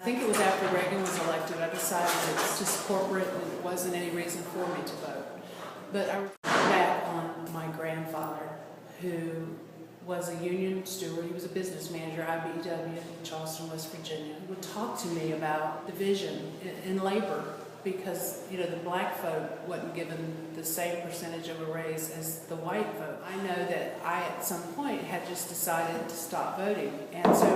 think it was after Reagan was elected, I decided that it's just corporate and it wasn't any reason for me to vote. But I reflect back on my grandfather, who was a union steward. He was a business manager, IBEW in Charleston, West Virginia. He would talk to me about division in labor because, you know, the black folk wasn't given the same percentage of a raise as the white folk. I know that I, at some point, had just decided to stop voting. And so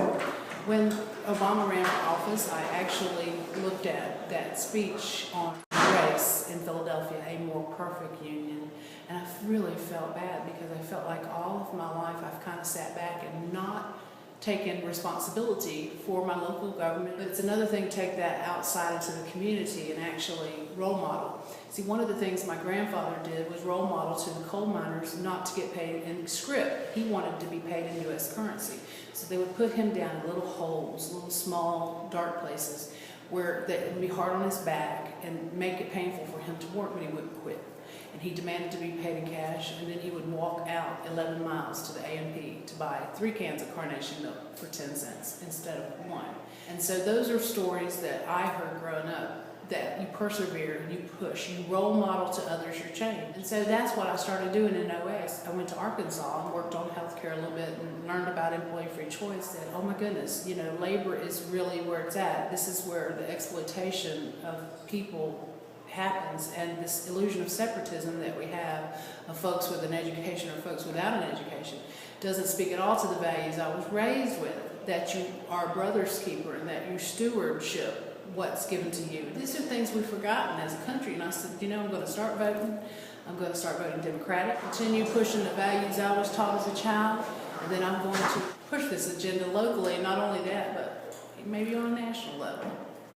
when Obama ran for office, I actually looked at that speech on race in Philadelphia, A More Perfect Union, and I really felt bad because I felt like all of my life I've kind of sat back and not taken responsibility for my local government. But it's another thing to take that outside into the community and actually role model. See, one of the things my grandfather did was role model to the coal miners not to get paid in scrip. He wanted to be paid in U.S. currency. So they would put him down in little holes, little small dark places where it would be hard on his back and make it painful for him to work, but he wouldn't quit. And he demanded to be paid in cash, and then he would walk out 11 miles to the A&P to buy 3 cans of Carnation milk for 10 cents instead of 1. And so those are stories that I heard growing up, that you persevere, you push, you role model to others your change. And so that's what I started doing in OS. I went to Arkansas and worked on healthcare a little bit and learned about employee free choice. That, oh my goodness, you know, labor is really where it's at. This is where the exploitation of people happens, and this illusion of separatism that we have of folks with an education or folks without an education doesn't speak at all to the values I was raised with, that you are a brother's keeper and that you stewardship what's given to you. These are things we've forgotten as a country, and I said, you know, I'm going to start voting. I'm going to start voting Democratic, continue pushing the values I was taught as a child, and then I'm going to push this agenda locally, and not only that, but maybe on a national level.